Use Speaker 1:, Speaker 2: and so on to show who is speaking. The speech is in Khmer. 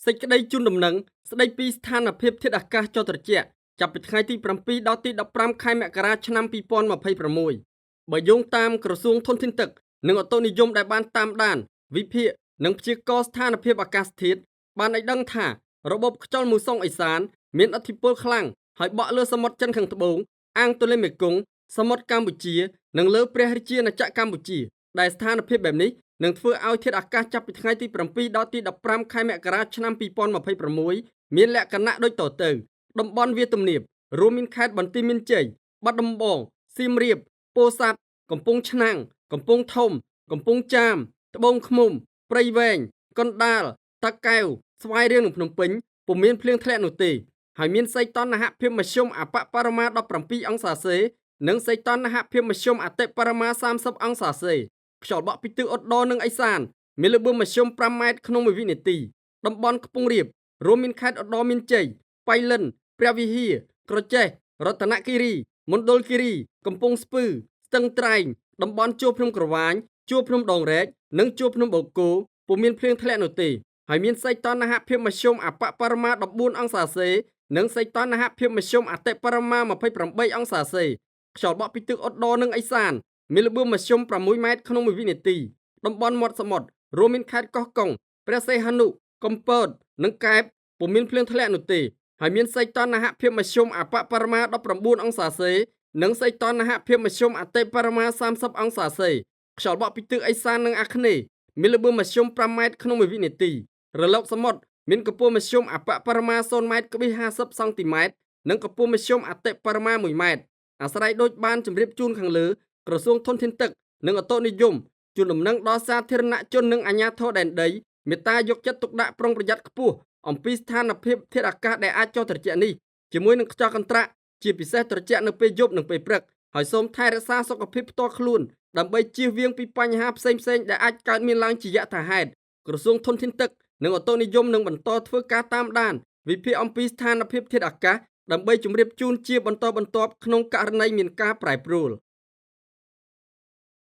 Speaker 1: សេចក្តីជូនដំណឹងស្តីពីស្ថានភាពធាតុអាកាសចុះត្រជាក់ចាប់ពីថ្ងៃទី7ដល់ទី15ខែមករាឆ្នាំ2026បើយោងតាមក្រសួងធនធានទឹកនិងឧតុនិយមដែលបានតាមដានវិភាគនិងព្យាករណ៍ស្ថានភាពអាកាសធាតុបានឲ្យដឹងថារបបខ្យល់មូសុងឥសានមានឥទ្ធិពលខ្លាំងហើយបក់លើសមុទ្រចិនខាងត្បូងអាងទន្លេមេគង្គសមុទ្រកម្ពុជានិងលើព្រះរាជាណាចក្រកម្ពុជាដែលស្ថានភាពបែបនេះនឹងធ្វើឲ្យធាតុអាកាសចាប់ពីថ្ងៃទី7ដល់ទី15ខែមករាឆ្នាំ2026មានលក្ខណៈដូចតទៅតំបន់វាលទំនាបរួមមានខេត្តបន្ទាយមានជ័យបាត់ដំបងសៀមរាបពោធិ៍សាត់កំពង់ឆ្នាំងកំពង់ធំកំពង់ចាមត្បូងឃ្មុំព្រៃវែងកណ្ដាលតាកែវស្វាយរៀងនិងភ្នំពេញពុំមានភ្លៀងធ្លាក់នោះទេហើយមានសីតុណ្ហភាពមធ្យមអបបរមា17អង្សាសេនិងសីតុណ្ហភាពមធ្យមអតិបរមា30អង្សាសេខ្យល់បក់ពីទិសឧត្តរនិងឦសានមានល្បឿនមធ្យម5ម៉ែត្រក្នុង1វិនាទីតំបន់ខ្ពង់រាបរួមមានខេត្តឧត្តរមានជ័យបៃលិនព្រះវិហារក្រចេះរតនគិរីមណ្ឌលគិរីកំពង់ស្ពឺស្ទឹងត្រែងតំបន់ជួរភ្នំក្រវាញជួរភ្នំដងរែកនិងជួរភ្នំបូកគោពុំមានភ្លៀងធ្លាក់នោះទេហើយមានសីតុណ្ហភាពមធ្យមអបបរមា14អង្សាសេនិងសីតុណ្ហភាពមធ្យមអតិបរមា28អង្សាសេខ្យល់បក់ពីទិសឧត្តរនិងឦសានមានល្បឿនមធ្យម6ម៉ែត្រក្នុង1វិនាទីតំបន់មាត់សមុទ្ររួមមានខេត្តកោះកុងព្រះសីហនុកំពតនិងកែបពុំមានភ្លៀងធ្លាក់នោះទេហើយមានសីតុណ្ហភាពមធ្យមអបបរមា19អង្សាសេនិងសីតុណ្ហភាពមធ្យមអតិបរមា30អង្សាសេខ្យល់បក់ពីទិសឦសាននិងអាគ្នេយ៍មានល្បឿនមធ្យម5ម៉ែត្រក្នុង1វិនាទីរលកសមុទ្រមានកម្ពស់មធ្យមអបបរមា0ម៉ែត្រ50សង់ទីម៉ែត្រនិងកម្ពស់មធ្យមអតិបរមា1ម៉ែត្រអាស្រ័យដូចបានជម្រាបជូនខាងលើក្រសួងធនធានទឹកនិងឧតុនិយមជូនដំណឹងដល់សាធារណជននិងអាជ្ញាធរដែនដីមេត្តាយកចិត្តទុកដាក់ប្រុងប្រយ័ត្នខ្ពស់អំពីស្ថានភាពធាតុអាកាសដែលអាចចុះត្រជាក់នេះជាមួយនឹងខ្យល់កន្ត្រាក់ជាពិសេសត្រជាក់នៅពេលយប់និងពេលព្រឹកហើយសូមថែរក្សាសុខភាពផ្ទាល់ខ្លួនដើម្បីជៀសវាងពីបញ្ហាផ្សេងៗដែលអាចកើតមានឡើងជាយថាហេតុក្រសួងធនធានទឹកនិងឧតុនិយមនឹងបន្តធ្វើការតាមដានវិភាគអំពីស្ថានភាពធាតុអាកាសដើម្បីជម្រាបជូនជាបន្តបន្ទាប់ក្នុងករណីមានការប្រែប្រួល